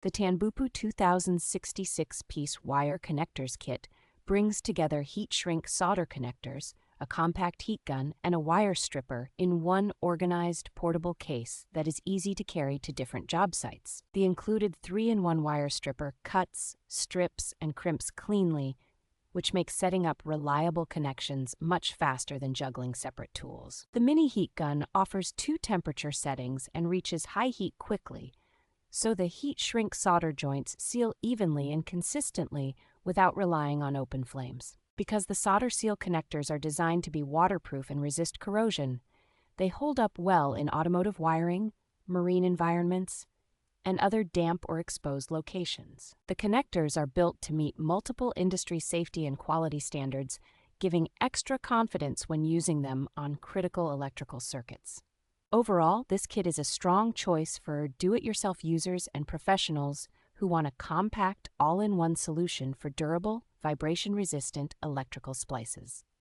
The Tanbupu 2066-piece Wire Connectors Kit brings together heat-shrink solder connectors, a compact heat gun, and a wire stripper in one organized, portable case that is easy to carry to different job sites. The included 3-in-1 wire stripper cuts, strips, and crimps cleanly, which makes setting up reliable connections much faster than juggling separate tools. The mini heat gun offers 2 temperature settings and reaches high heat quickly, so the heat-shrink solder joints seal evenly and consistently without relying on open flames. Because the solder seal connectors are designed to be waterproof and resist corrosion, they hold up well in automotive wiring, marine environments, and other damp or exposed locations. The connectors are built to meet multiple industry safety and quality standards, giving extra confidence when using them on critical electrical circuits. Overall, this kit is a strong choice for do-it-yourself users and professionals who want a compact, all-in-one solution for durable, vibration-resistant electrical splices.